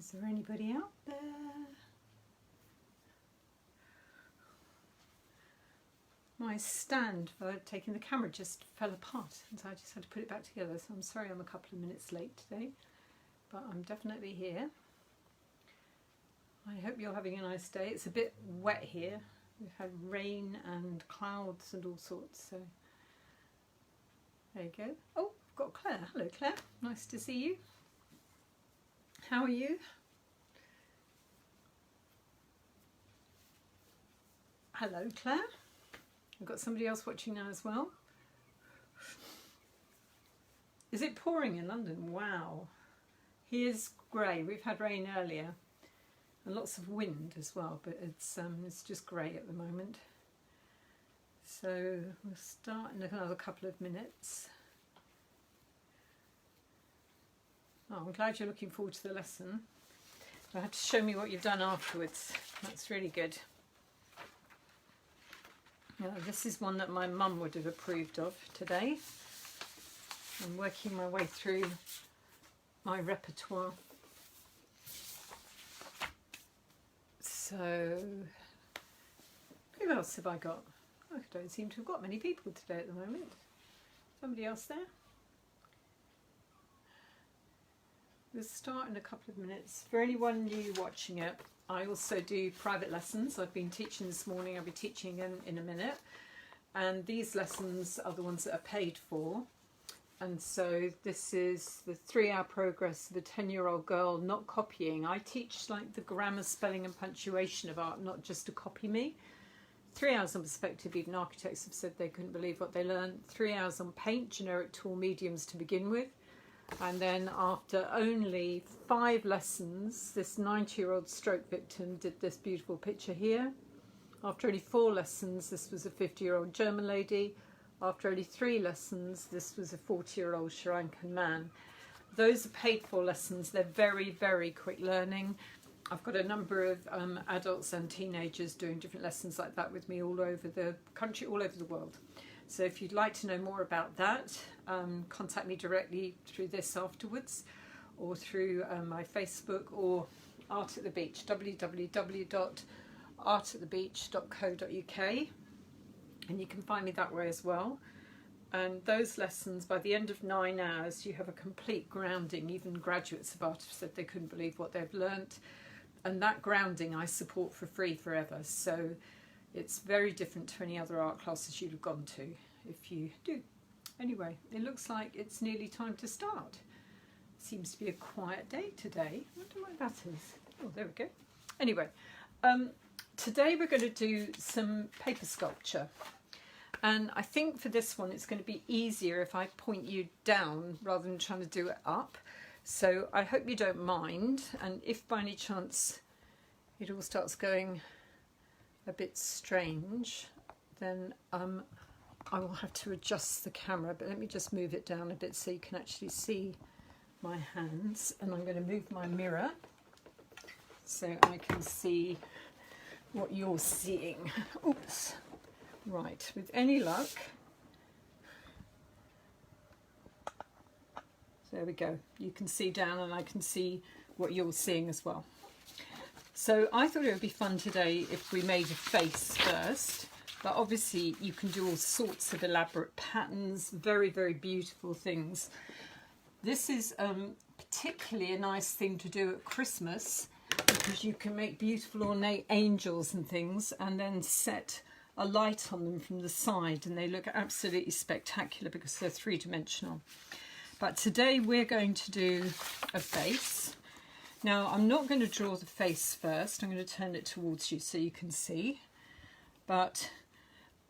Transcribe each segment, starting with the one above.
Is there anybody out there? My stand for taking the camera just fell apart, and so I just had to put it back together. So I'm sorry I'm a couple of minutes late today, but I'm definitely here. I hope you're having a nice day. It's a bit wet here. We've had rain and clouds and all sorts, so there you go. Oh, I've got Claire. Hello Claire, nice to see you. How are you? Hello Claire. I've got somebody else watching now as well. Is it pouring in London? Wow. Here's grey. We've had rain earlier and lots of wind as well, but it's just grey at the moment. So we'll start in another couple of minutes. Oh, I'm glad you're looking forward to the lesson. You'll have to show me what you've done afterwards. That's really good. This is one that my mum would have approved of today. I'm working my way through my repertoire. So, who else have I got? I don't seem to have got many people today at the moment. Somebody else there? We'll start in a couple of minutes. For anyone new watching it, I also do private lessons. I've been teaching this morning, I'll be teaching again in a minute. And these lessons are the ones that are paid for. And so this is the 3-hour progress of a 10-year-old girl not copying. I teach like the grammar, spelling and punctuation of art, not just to copy me. 3 hours on perspective, even architects have said they couldn't believe what they learned. 3 hours on paint, generic tool mediums to begin with. And then after only 5 lessons, this 90-year-old stroke victim did this beautiful picture here. After only 4 lessons, this was a 50-year-old German lady. After only 3 lessons, this was a 40-year-old Sri Lankan man. Those are paid for lessons. They're very, very quick learning. I've got a number of adults and teenagers doing different lessons like that with me all over the country, all over the world. So if you'd like to know more about that, contact me directly through this afterwards, or through my Facebook or Art at the Beach, www.artatthebeach.co.uk, and you can find me that way as well. And those lessons, by the end of 9 hours, you have a complete grounding. Even graduates of art have said they couldn't believe what they've learnt. And that grounding I support for free forever. So it's very different to any other art classes you'd have gone to if you do. Anyway, it looks like it's nearly time to start. Seems to be a quiet day today. I wonder why that is. Oh, there we go. Anyway, today we're going to do some paper sculpture. And I think for this one it's going to be easier if I point you down rather than trying to do it up. So I hope you don't mind. And if by any chance it all starts going a bit strange, then I will have to adjust the camera, but let me just move it down a bit so you can actually see my hands. And I'm going to move my mirror so I can see what you're seeing. Oops. Right, with any luck, so there we go. You can see down and I can see what you're seeing as well. So I thought it would be fun today if we made a face first, but obviously you can do all sorts of elaborate patterns, very, very beautiful things. This is particularly a nice thing to do at Christmas because you can make beautiful ornate angels and things and then set a light on them from the side and they look absolutely spectacular because they're 3-dimensional. But today we're going to do a face. Now, I'm not going to draw the face first. I'm going to turn it towards you so you can see. But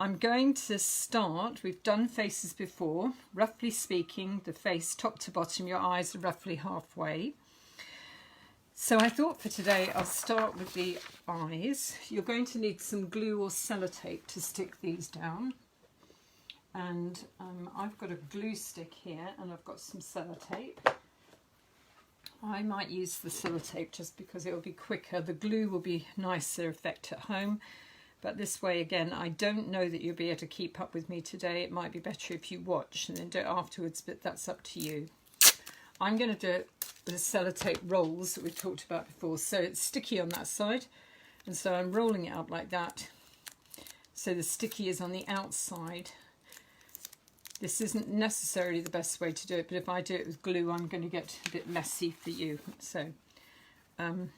I'm going to start, we've done faces before. Roughly speaking, the face top to bottom, your eyes are roughly halfway. So I thought for today I'll start with the eyes. You're going to need some glue or sellotape to stick these down. And I've got a glue stick here and I've got some sellotape. I might use the sellotape just because it will be quicker. The glue will be nicer effect at home. But this way, again, I don't know that you'll be able to keep up with me today. It might be better if you watch and then do it afterwards, but that's up to you. I'm going to do it with the sellotape rolls that we've talked about before. So it's sticky on that side, and so I'm rolling it up like that. So the sticky is on the outside. This isn't necessarily the best way to do it, but if I do it with glue, I'm going to get a bit messy for you. So, okay,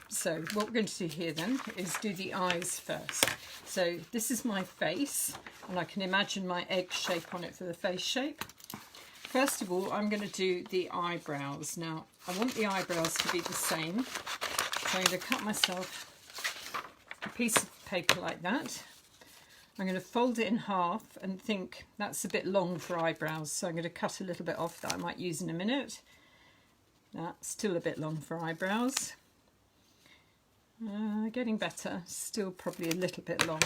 so what we're going to do here then is do the eyes first. So this is my face, and I can imagine my egg shape on it for the face shape. First of all, I'm going to do the eyebrows. Now, I want the eyebrows to be the same. So I'm going to cut myself a piece of paper like that. I'm going to fold it in half and think that's a bit long for eyebrows, so I'm going to cut a little bit off that I might use in a minute. That's still a bit long for eyebrows. Getting better, still probably a little bit long.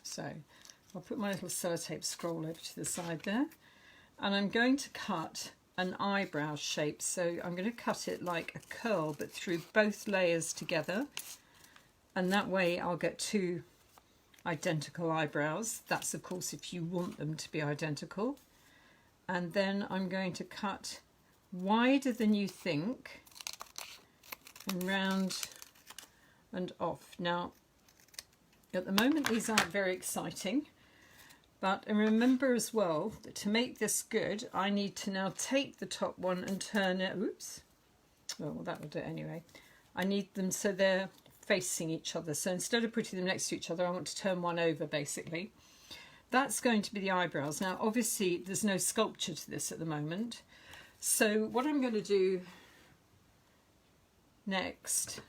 So I'll put my little sellotape scroll over to the side there. And I'm going to cut an eyebrow shape. So I'm going to cut it like a curl, but through both layers together. And that way I'll get two identical eyebrows. That's of course if you want them to be identical. And then I'm going to cut wider than you think and round and off. Now at the moment these aren't very exciting, but remember as well that to make this good I need to now take the top one and turn it, oops, well that will do it anyway. I need them so they're facing each other. So instead of putting them next to each other, I want to turn one over basically. That's going to be the eyebrows. Now obviously there's no sculpture to this at the moment. So what I'm going to do next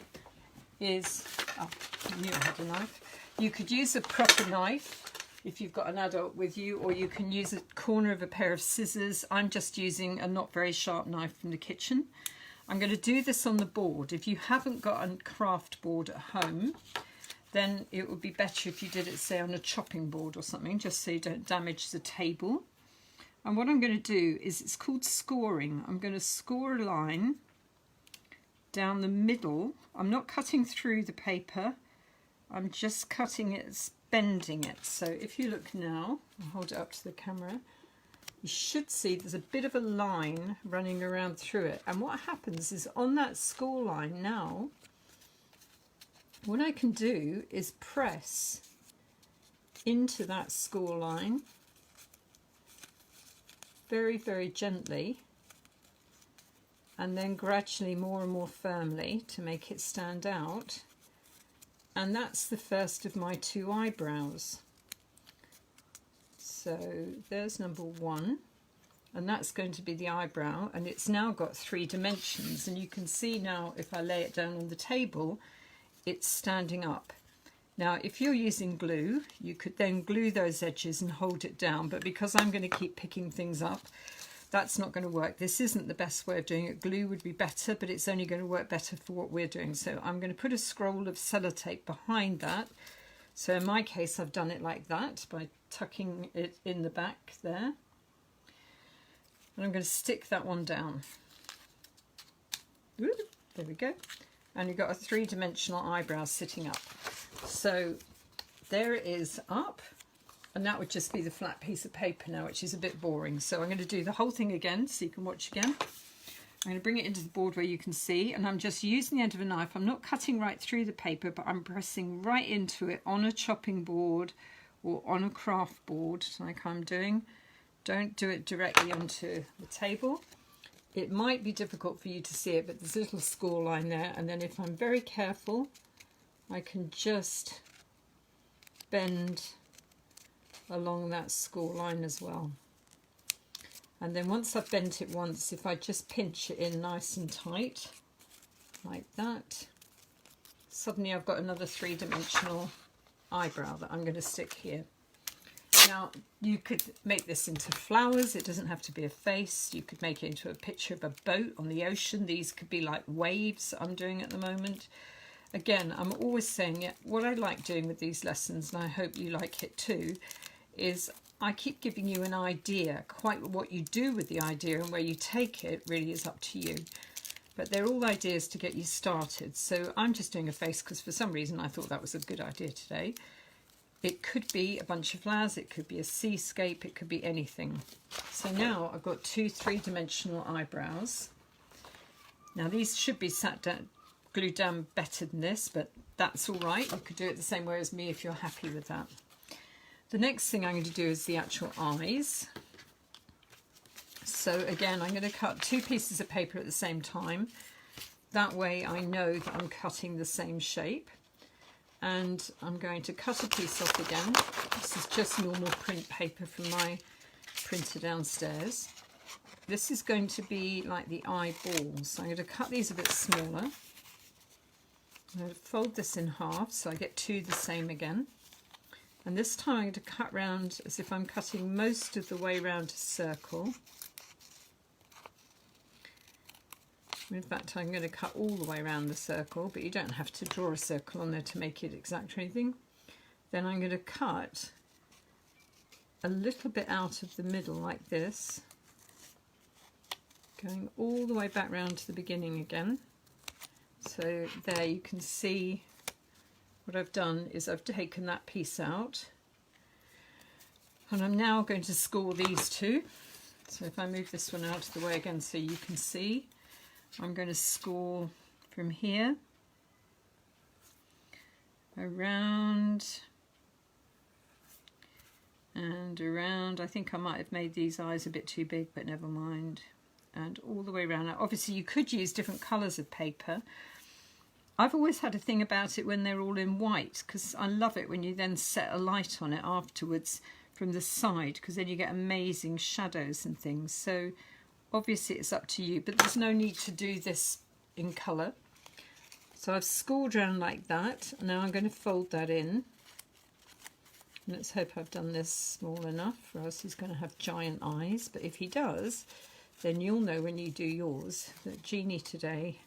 is, oh, I knew I had a knife. You could use a proper knife if you've got an adult with you, or you can use a corner of a pair of scissors. I'm just using a not very sharp knife from the kitchen. I'm going to do this on the board. If you haven't got a craft board at home, then it would be better if you did it, say, on a chopping board or something, just so you don't damage the table. And what I'm going to do is, it's called scoring. I'm going to score a line down the middle. I'm not cutting through the paper. I'm just cutting it, bending it. So if you look now, I'll hold it up to the camera. You should see there's a bit of a line running around through it. And what happens is on that score line now, what I can do is press into that score line very, very gently, and then gradually more and more firmly to make it stand out. And that's the first of my two eyebrows. So there's number one, and that's going to be the eyebrow, and it's now got 3 dimensions, and you can see now if I lay it down on the table it's standing up. Now if you're using glue you could then glue those edges and hold it down, but because I'm going to keep picking things up, that's not going to work. This isn't the best way of doing it. Glue would be better, but it's only going to work better for what we're doing. So I'm going to put a scroll of sellotape behind that. So in my case I've done it like that by tucking it in the back there, and I'm going to stick that one down. Ooh, there we go. And you've got a 3-dimensional eyebrow sitting up. So there it is up, and that would just be the flat piece of paper now, which is a bit boring. So I'm going to do the whole thing again so you can watch again. I'm going to bring it into the board where you can see, and I'm just using the end of a knife. I'm not cutting right through the paper, but I'm pressing right into it on a chopping board or on a craft board like I'm doing. Don't do it directly onto the table. It might be difficult for you to see it, but there's a little score line there, and then if I'm very careful I can just bend along that score line as well. And then once I've bent it once, if I just pinch it in nice and tight, like that, suddenly I've got another 3-dimensional eyebrow that I'm going to stick here. Now, you could make this into flowers. It doesn't have to be a face. You could make it into a picture of a boat on the ocean. These could be like waves I'm doing at the moment. Again, I'm always saying it. What I like doing with these lessons, and I hope you like it too, is I keep giving you an idea. Quite what you do with the idea and where you take it really is up to you. But they're all ideas to get you started. So I'm just doing a face because for some reason I thought that was a good idea today. It could be a bunch of flowers, it could be a seascape, it could be anything. So now I've got two three-dimensional eyebrows. Now these should be glued down better than this, but that's all right. You could do it the same way as me if you're happy with that. The next thing I'm going to do is the actual eyes. So again, I'm going to cut two pieces of paper at the same time. That way I know that I'm cutting the same shape. And I'm going to cut a piece off again. This is just normal print paper from my printer downstairs. This is going to be like the eyeballs. So I'm going to cut these a bit smaller. I'm going to fold this in half so I get two the same again. And this time I'm going to cut round as if I'm cutting most of the way round a circle. In fact, I'm going to cut all the way around the circle, but you don't have to draw a circle on there to make it exact or anything. Then I'm going to cut a little bit out of the middle like this, going all the way back round to the beginning again. So there you can see what I've done is I've taken that piece out, and I'm now going to score these two. So if I move this one out of the way again so you can see, I'm going to score from here around and around. I think I might have made these eyes a bit too big, but never mind. And all the way around. Now, obviously you could use different colours of paper. I've always had a thing about it when they're all in white, because I love it when you then set a light on it afterwards from the side, because then you get amazing shadows and things. So obviously it's up to you, but there's no need to do this in colour. So I've scored around like that. Now I'm going to fold that in. Let's hope I've done this small enough, or else he's going to have giant eyes. But if he does, then you'll know when you do yours that Jeannie today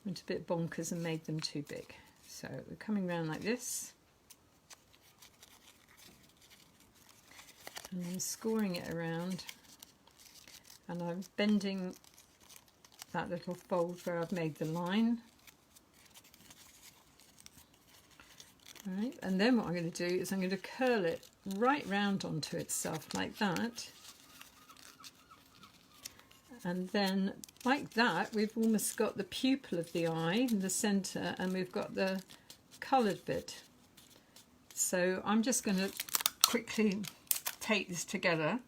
went a bit bonkers and made them too big. So we're coming round like this. And then scoring it around. And I'm bending that little fold where I've made the line. Right, and then what I'm going to do is I'm going to curl it right round onto itself like that. And then like that, we've almost got the pupil of the eye in the centre, and we've got the coloured bit. So I'm just going to quickly tape this together.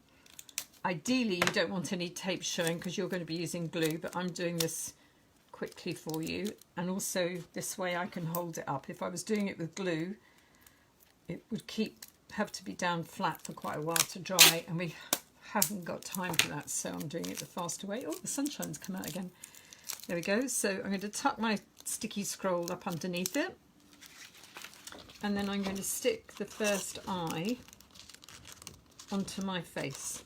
Ideally, you don't want any tape showing because you're going to be using glue, but I'm doing this quickly for you. And also this way I can hold it up. If I was doing it with glue, it would have to be down flat for quite a while to dry, and we haven't got time for that, so I'm doing it the faster way. Oh, the sunshine's come out again. There we go. So I'm going to tuck my sticky scroll up underneath it, and then I'm going to stick the first eye onto my face.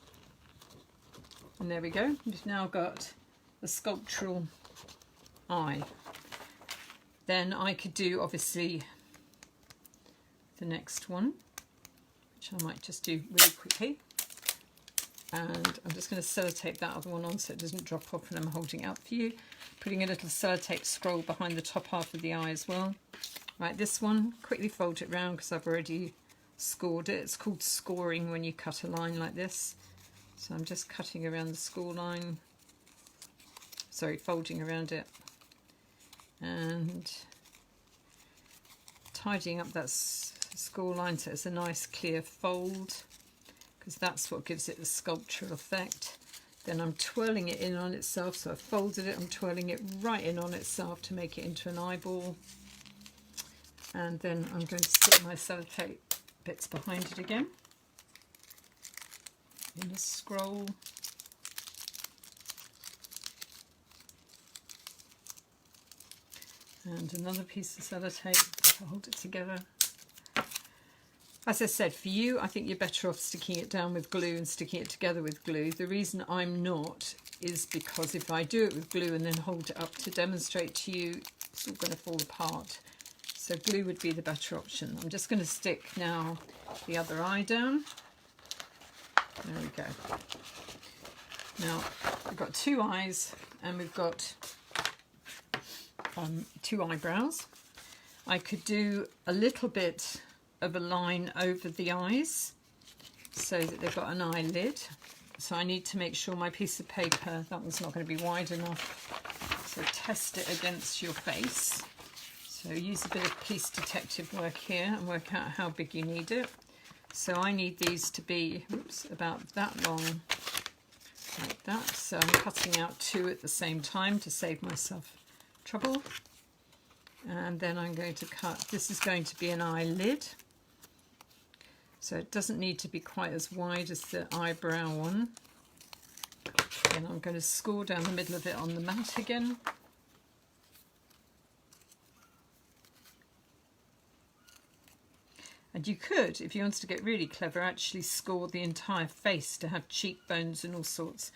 And there we go. We've now got a sculptural eye. Then I could do, obviously, the next one, which I might just do really quickly. And I'm just going to sellotape that other one on so it doesn't drop off when I'm holding it out for you. Putting a little sellotape scroll behind the top half of the eye as well. Right, this one, quickly fold it round because I've already scored it. It's called scoring when you cut a line like this. So I'm just cutting around the score line, sorry, folding around it and tidying up that score line so it's a nice clear fold, because that's what gives it the sculptural effect. Then I'm twirling it in on itself, so I've folded it, I'm twirling it right in on itself to make it into an eyeball. And then I'm going to stick my sellotape bits behind it again. In a scroll. And another piece of sellotape to hold it together. As I said, for you, I think you're better off sticking it down with glue and sticking it together with glue. The reason I'm not is because if I do it with glue and then hold it up to demonstrate to you, it's all going to fall apart. So glue would be the better option. I'm just going to stick now the other eye down. There we go. Now we've got two eyes and we've got two eyebrows. I could do a little bit of a line over the eyes so that they've got an eyelid. So I need to make sure my piece of paper, that one's not going to be wide enough. So test it against your face. So use a bit of police detective work here and work out how big you need it. So I need these to be, oops, about that long, like that. So I'm cutting out 2 at the same time to save myself trouble. And then I'm going to cut, this is going to be an eyelid. So it doesn't need to be quite as wide as the eyebrow one. And I'm going to score down the middle of it on the mat again. And you could, if you wanted to get really clever, actually score the entire face to have cheekbones and all sorts.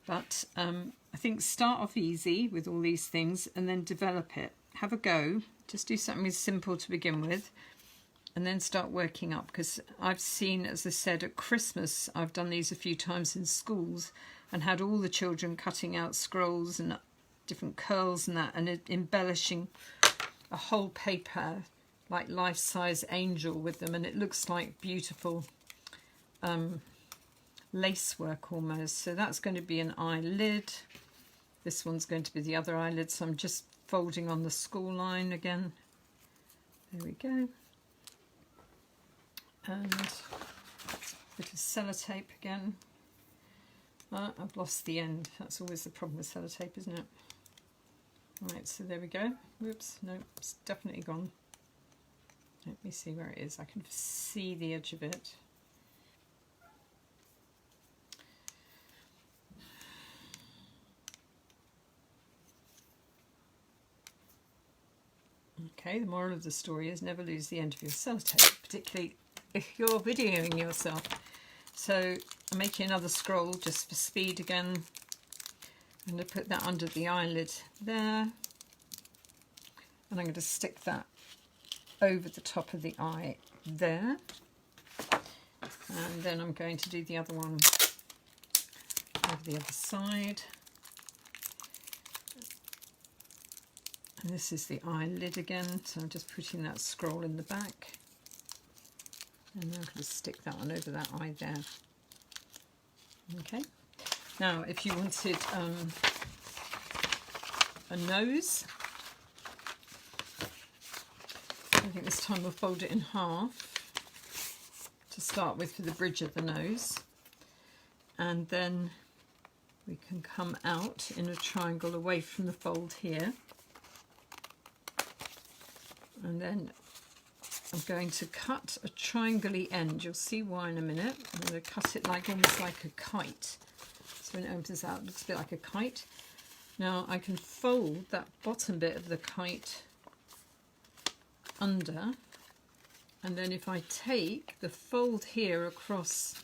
But I think start off easy with all these things and then develop it. Have a go. Just do something simple to begin with and then start working up. Because I've seen, as I said, at Christmas, I've done these a few times in schools and had all the children cutting out scrolls and different curls and that, and embellishing a whole paper like life-size angel with them, and it looks like beautiful lace work almost. So that's going to be an eyelid. This one's going to be the other eyelid, so I'm just folding on the school line again. There we go. And a bit of sellotape again. I've lost the end. That's always the problem with sellotape, isn't it? Right, so there we go. Whoops, no, it's definitely gone. Let me see where it is. I can see the edge of it. Okay, the moral of the story is never lose the end of your sellotape, particularly if you're videoing yourself. So I'm making another scroll just for speed again. I'm going to put that under the eyelid there. And I'm going to stick that over the top of the eye there. And then I'm going to do the other one over the other side. And this is the eyelid again, so I'm just putting that scroll in the back. And I'm going to stick that one over that eye there. Okay. Now, if you wanted a nose, I think this time we'll fold it in half to start with for the bridge of the nose. And then we can come out in a triangle away from the fold here. And then I'm going to cut a triangle-y end. You'll see why in a minute. I'm going to cut it like almost like a kite. So when it opens out, it looks a bit like a kite. Now I can fold that bottom bit of the kite under, and then if I take the fold here across,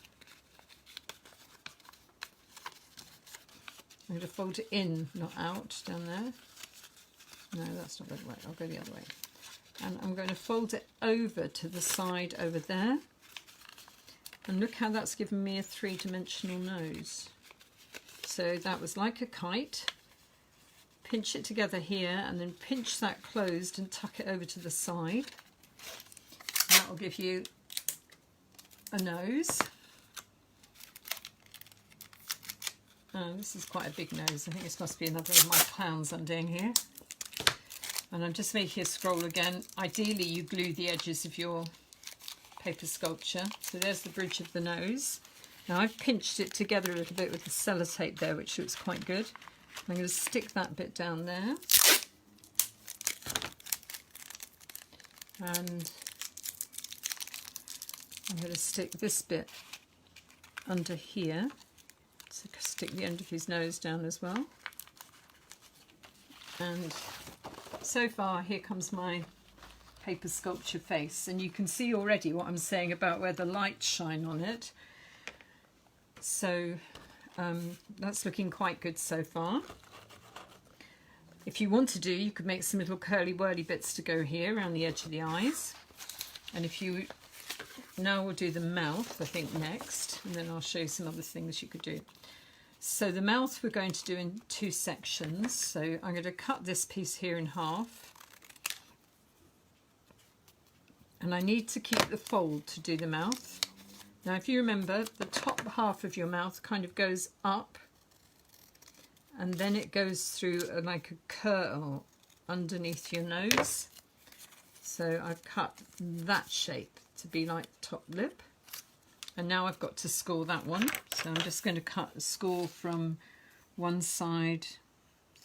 I'm going to fold it in, not out, down there. No, that's not going to work. I'll go the other way. And I'm going to fold it over to the side over there. And look how that's given me a three-dimensional nose. So that was like a kite. Pinch it together here and then pinch that closed and tuck it over to the side. That will give you a nose. This is quite a big nose. I think this must be another of my clowns I'm doing here. And I'm just making a scroll again. Ideally you glue the edges of your paper sculpture. So there's the bridge of the nose. Now I've pinched it together a little bit with the sellotape there, which looks quite good. I'm going to stick that bit down there. And I'm going to stick this bit under here. So stick the end of his nose down as well. And so far, here comes my paper sculpture face. And you can see already what I'm saying about where the lights shine on it. So that's looking quite good so far. If you want to do, you could make some little curly whirly bits to go here around the edge of the eyes. And if you, now we'll do the mouth, I think, next, and then I'll show you some other things you could do. So the mouth we're going to do in 2 sections. So I'm going to cut this piece here in half. And I need to keep the fold to do the mouth. Now if you remember, the top half of your mouth kind of goes up and then it goes through like a curl underneath your nose. So I've cut that shape to be like the top lip. And now I've got to score that one. So I'm just going to cut a score from one side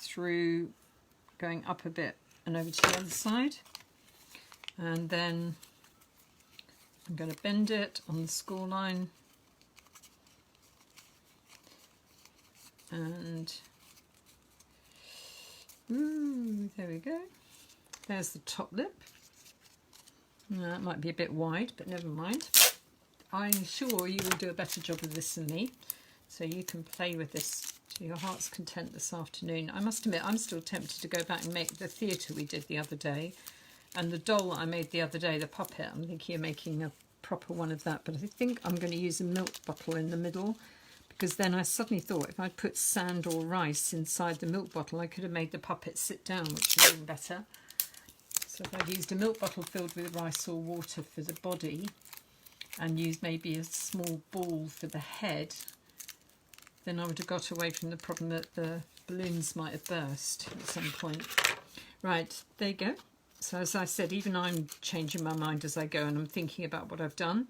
through, going up a bit and over to the other side. And then I'm going to bend it on the score line. And there we go. There's the top lip. Now, that might be a bit wide, but never mind. I'm sure you will do a better job of this than me, so you can play with this to your heart's content this afternoon. I must admit, I'm still tempted to go back and make the theatre we did the other day, and the doll I made the other day, the puppet. I'm thinking of making a proper one of that, but I think I'm going to use a milk bottle in the middle, because then I suddenly thought if I'd put sand or rice inside the milk bottle, I could have made the puppet sit down, which is even better. So if I'd used a milk bottle filled with rice or water for the body, and use maybe a small ball for the head, then I would have got away from the problem that the balloons might have burst at some point. Right, there you go. So as I said, even I'm changing my mind as I go, and I'm thinking about what I've done,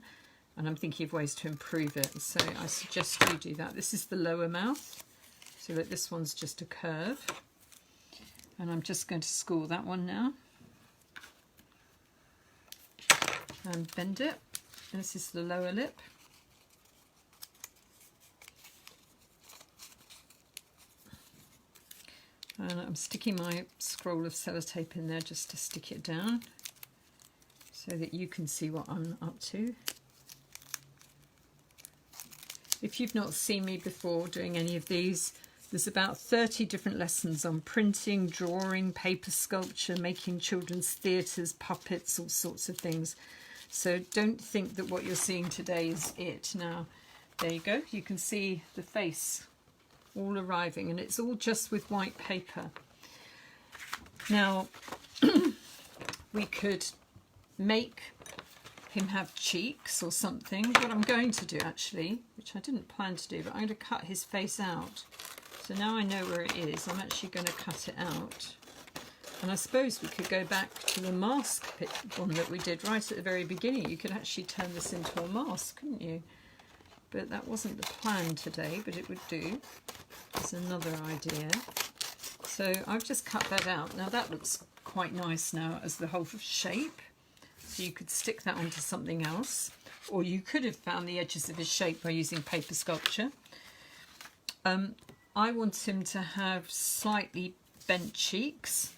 and I'm thinking of ways to improve it. So I suggest you do that. This is the lower mouth, so that this one's just a curve. And I'm just going to score that one now. And bend it. This is the lower lip. And I'm sticking my scroll of sellotape in there just to stick it down so that you can see what I'm up to. If you've not seen me before doing any of these, there's about 30 different lessons on printing, drawing, paper sculpture, making children's theatres, puppets, all sorts of things. So don't think that what you're seeing today is it. Now, there you go. You can see the face all arriving, and it's all just with white paper. Now, we could make him have cheeks or something. What I'm going to do, actually, which I didn't plan to do, but I'm going to cut his face out. So now I know where it is. I'm actually going to cut it out. And I suppose we could go back to the mask one that we did right at the very beginning. You could actually turn this into a mask, couldn't you? But that wasn't the plan today, but it would do. It's another idea. So I've just cut that out. Now that looks quite nice now as the whole shape. So you could stick that onto something else. Or you could have found the edges of his shape by using paper sculpture. I want him to have slightly bent cheeks.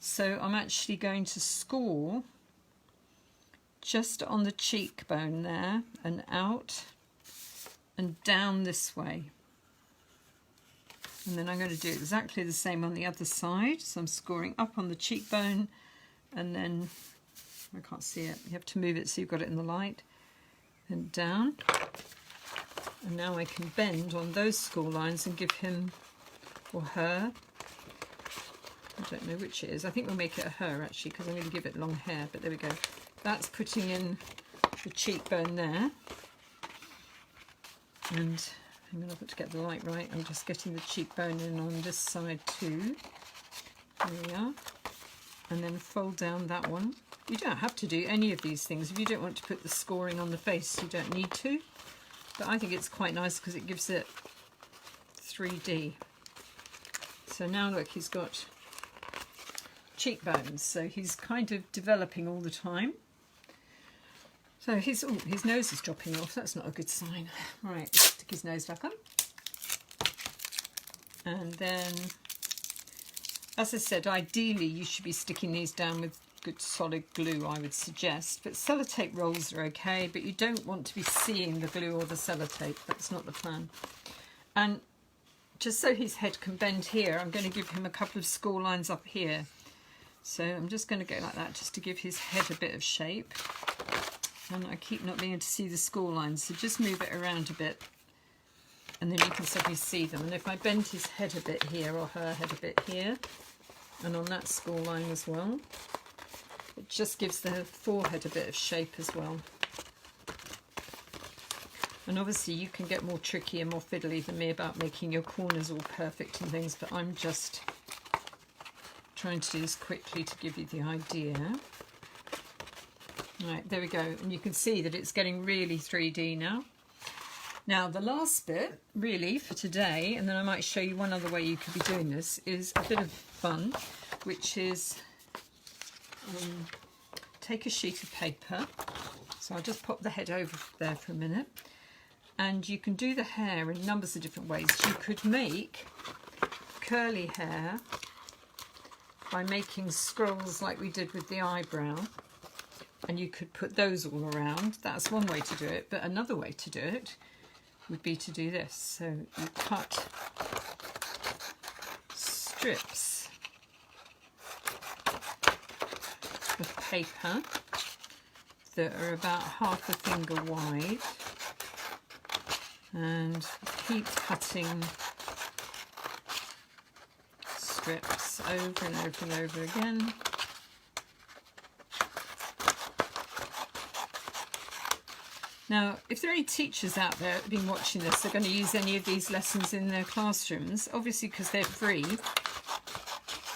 So I'm actually going to score just on the cheekbone there and out and down this way. And then I'm going to do exactly the same on the other side. So I'm scoring up on the cheekbone and then, I can't see it, you have to move it so you've got it in the light, and down. And now I can bend on those score lines and give him or her, I don't know which it is. I think we'll make it a her actually, because I'm going to give it long hair, but there we go. That's putting in the cheekbone there. And I'm going to put to get the light right. I'm just getting the cheekbone in on this side too. There we are. And then fold down that one. You don't have to do any of these things. If you don't want to put the scoring on the face, you don't need to. But I think it's quite nice because it gives it 3D. So now look, he's got cheekbones, so he's kind of developing all the time. So his nose is dropping off. That's not a good sign. Right, let's stick his nose back on. And then, as I said, ideally you should be sticking these down with good solid glue, I would suggest. But sellotape rolls are okay, but you don't want to be seeing the glue or the sellotape. That's not the plan. And just so his head can bend here, I'm going to give him a couple of score lines up here. So I'm just going to go like that just to give his head a bit of shape. And I keep not being able to see the score lines, so just move it around a bit and then you can suddenly see them. And if I bend his head a bit here or her head a bit here and on that score line as well, It just gives the forehead a bit of shape as well. And obviously you can get more tricky and more fiddly than me about making your corners all perfect and things, but I'm just trying to do this quickly to give you the idea. Right, there we go. And you can see that it's getting really 3D now. Now the last bit really for today, and then I might show you one other way you could be doing this, is a bit of fun, which is take a sheet of paper. So I'll just pop the head over there for a minute. And you can do the hair in numbers of different ways. You could make curly hair by making scrolls like we did with the eyebrow. And you could put those all around. That's one way to do it. But another way to do it would be to do this. So you cut strips of paper that are about half a finger wide. And keep cutting strips over and over and over again. Now, if there are any teachers out there that have been watching this, they're going to use any of these lessons in their classrooms, obviously because they're free,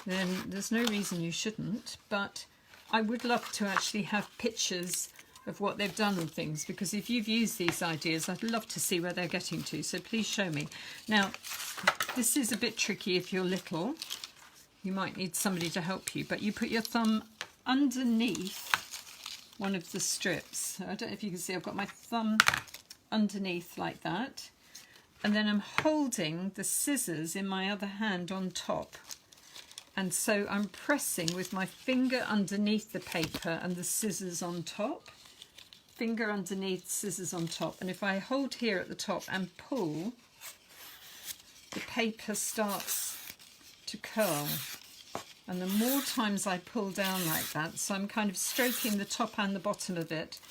then there's no reason you shouldn't. But I would love to actually have pictures of what they've done and things, because if you've used these ideas, I'd love to see where they're getting to, so please show me. Now, this is a bit tricky if you're little. You might need somebody to help you, but you put your thumb underneath one of the strips. I don't know if you can see, I've got my thumb underneath like that, and then I'm holding the scissors in my other hand on top. And so I'm pressing with my finger underneath the paper and the scissors on top. Finger underneath, scissors on top. And if I hold here at the top and pull, the paper starts to curl. And the more times I pull down like that, so I'm kind of stroking the top and the bottom of it,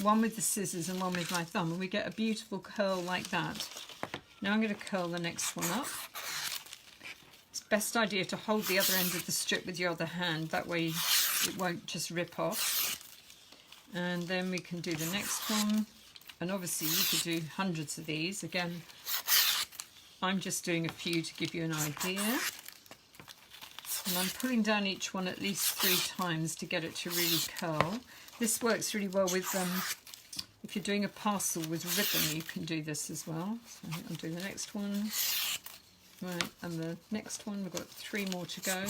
one with the scissors and one with my thumb, and we get a beautiful curl like that. Now I'm going to curl the next one up. It's best idea to hold the other end of the strip with your other hand, that way it won't just rip off. And then we can do the next one, and obviously you could do hundreds of these. Again, I'm just doing a few to give you an idea. And I'm pulling down each one at least 3 times to get it to really curl. This works really well with, if you're doing a parcel with ribbon, you can do this as well. So I'll do the next one. Right, and the next one, we've got 3 more to go.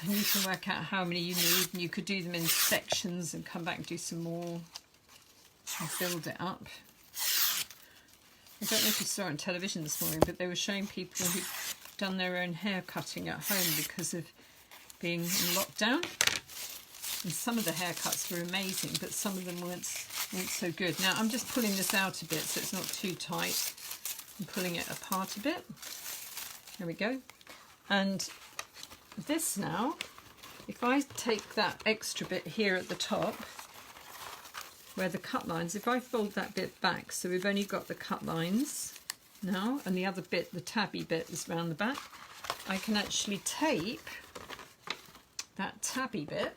And you can work out how many you need, and you could do them in sections and come back and do some more and build it up. I don't know if you saw it on television this morning, but they were showing people who'd done their own hair cutting at home because of being in lockdown. And some of the haircuts were amazing, but some of them weren't so good. Now I'm just pulling this out a bit so it's not too tight. I'm pulling it apart a bit. There we go. And this now, if I take that extra bit here at the top, where the cut lines, if I fold that bit back, so we've only got the cut lines now, and the other bit, the tabby bit, is round the back, I can actually tape that tabby bit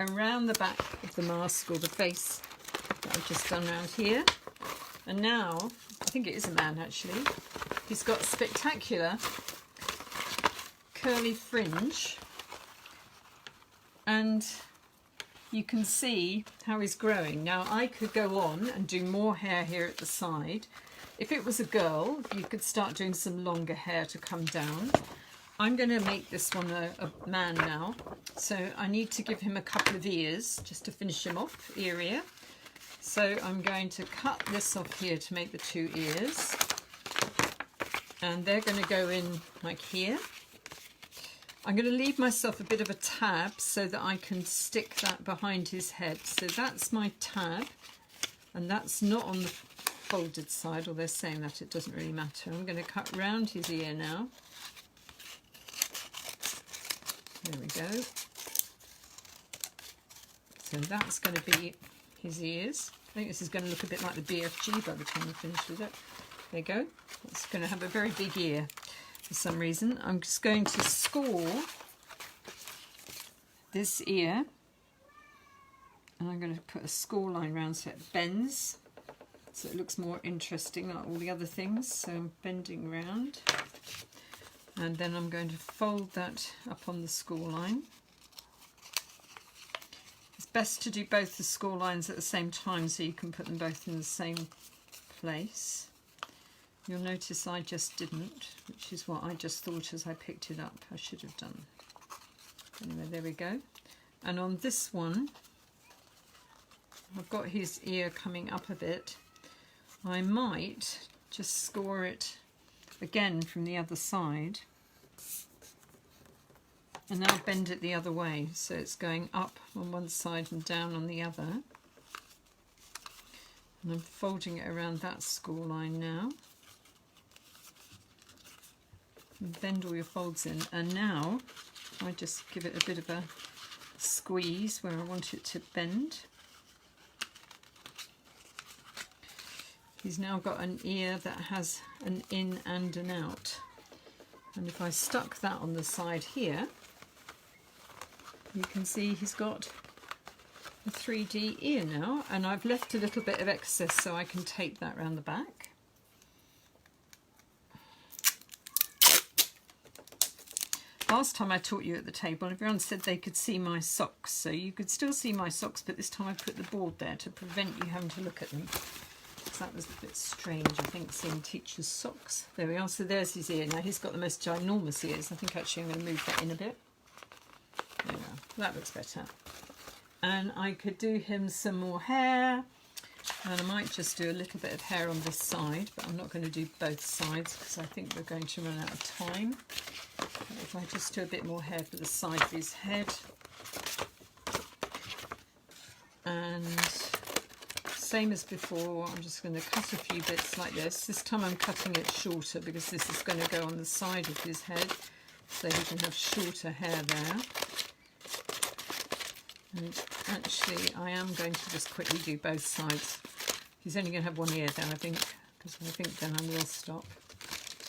around the back of the mask or the face that I've just done around here. And now, I think it is a man actually, he's got spectacular curly fringe, and you can see how he's growing. Now I could go on and do more hair here at the side. If it was a girl, you could start doing some longer hair to come down. I'm going to make this one a man now, so I need to give him a couple of ears just to finish him off, ear. So I'm going to cut this off here to make the 2 ears, and they're going to go in like here. I'm going to leave myself a bit of a tab so that I can stick that behind his head. So that's my tab, and that's not on the folded side, or they're saying that it doesn't really matter. I'm going to cut round his ear now. There we go. So that's going to be his ears. I think this is going to look a bit like the BFG by the time we finish with it. There you go. It's going to have a very big ear for some reason. I'm just going to score this ear, and I'm going to put a score line around so it bends, so it looks more interesting like all the other things. So I'm bending around, and then I'm going to fold that up on the score line. It's best to do both the score lines at the same time so you can put them both in the same place. You'll notice I just didn't, which is what I just thought as I picked it up I should have done. Anyway, there we go. And on this one, I've got his ear coming up a bit. I might just score it again from the other side, and now bend it the other way, so it's going up on one side and down on the other. And I'm folding it around that score line now. And bend all your folds in, and now I just give it a bit of a squeeze where I want it to bend. He's now got an ear that has an in and an out, and if I stuck that on the side here, you can see he's got a 3D ear now, and I've left a little bit of excess so I can tape that around the back. Last time I taught you at the table, everyone said they could see my socks, so you could still see my socks, but this time I put the board there to prevent you having to look at them. So that was a bit strange, I think, seeing teachers' socks. There we are, so there's his ear. Now he's got the most ginormous ears. I think actually I'm going to move that in a bit. There we are, that looks better. And I could do him some more hair, and I might just do a little bit of hair on this side, but I'm not going to do both sides because I think we're going to run out of time. But if I just do a bit more hair for the side of his head, and same as before, I'm just going to cut a few bits like this. This time I'm cutting it shorter because this is going to go on the side of his head, so he can have shorter hair there. And actually I am going to just quickly do both sides. He's only going to have one ear then, I think, because I think then I will stop.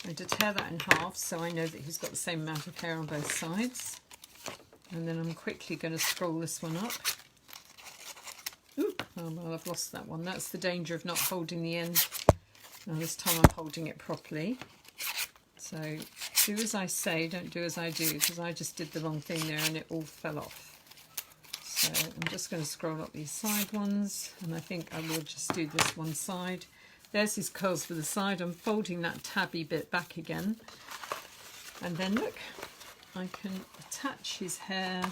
I'm going to tear that in half so I know that he's got the same amount of hair on both sides. And then I'm quickly going to scroll this one up. Ooh, oh well, I've lost that one. That's the danger of not holding the end. Now this time I'm holding it properly. So do as I say, don't do as I do, because I just did the wrong thing there and it all fell off. So I'm just going to scroll up these side ones, and I think I will just do this one side. There's his curls for the side. I'm folding that tabby bit back again. And then look, I can attach his hair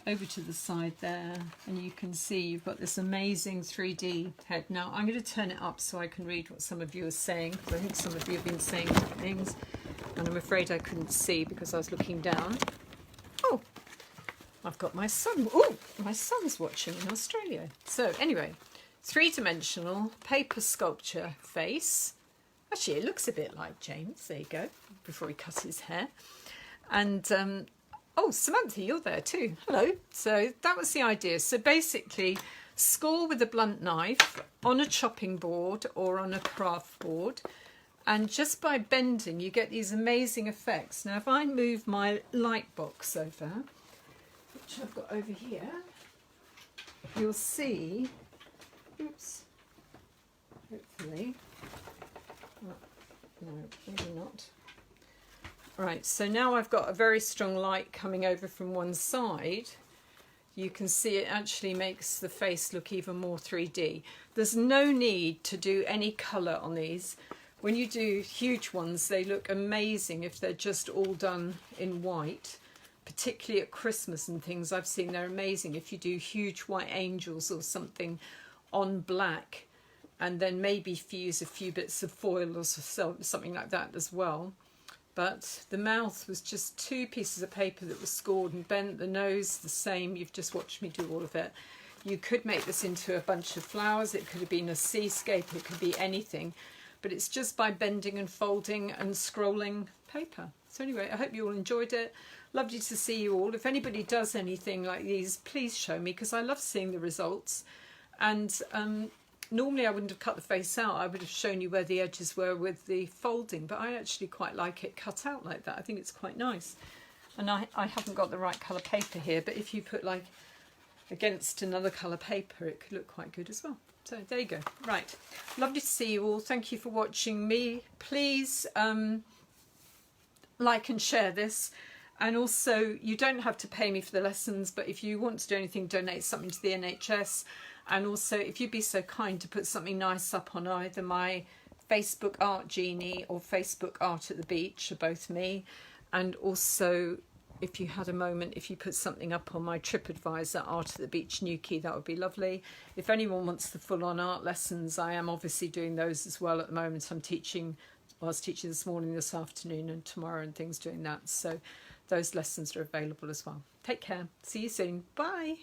over to the side there, and you can see you've got this amazing 3D head. Now I'm going to turn it up so I can read what some of you are saying, because I think some of you have been saying different things, and I'm afraid I couldn't see because I was looking down. Oh, I've got my son. Oh, my son's watching in Australia. So anyway, 3-dimensional paper sculpture face. Actually, it looks a bit like James. There you go, before he cut his hair. And oh, Samantha, you're there too. Hello. So that was the idea. So basically, score with a blunt knife on a chopping board or on a craft board. And just by bending, you get these amazing effects. Now, if I move my light box over, which I've got over here, you'll see, oops, hopefully, no, maybe not. Right, so now I've got a very strong light coming over from one side. You can see it actually makes the face look even more 3D. There's no need to do any colour on these. When you do huge ones, they look amazing if they're just all done in white. Particularly at Christmas and things, I've seen they're amazing if you do huge white angels or something on black, and then maybe fuse a few bits of foil or something like that as well. But the mouth was just 2 pieces of paper that were scored and bent. The nose the same. You've just watched me do all of it. You could make this into a bunch of flowers. It could have been a seascape. It could be anything. But it's just by bending and folding and scrolling paper. So anyway, I hope you all enjoyed it. Lovely to see you all. If anybody does anything like these, please show me, because I love seeing the results. And normally I wouldn't have cut the face out. I would have shown you where the edges were with the folding, but I actually quite like it cut out like that. I think it's quite nice. And I haven't got the right colour paper here, but if you put like against another colour paper, it could look quite good as well. So there you go. Right, lovely to see you all. Thank you for watching me. Please like and share this. And also, you don't have to pay me for the lessons, but if you want to do anything, donate something to the NHS. And also, if you'd be so kind to put something nice up on either my Facebook Art Jeanni or Facebook Art at the Beach, are both me. And also, if you had a moment, if you put something up on my TripAdvisor, Art at the Beach Newquay, that would be lovely. If anyone wants the full-on art lessons, I am obviously doing those as well at the moment. I'm teaching, well, I was teaching this morning, this afternoon and tomorrow and things, doing that. So those lessons are available as well. Take care. See you soon. Bye.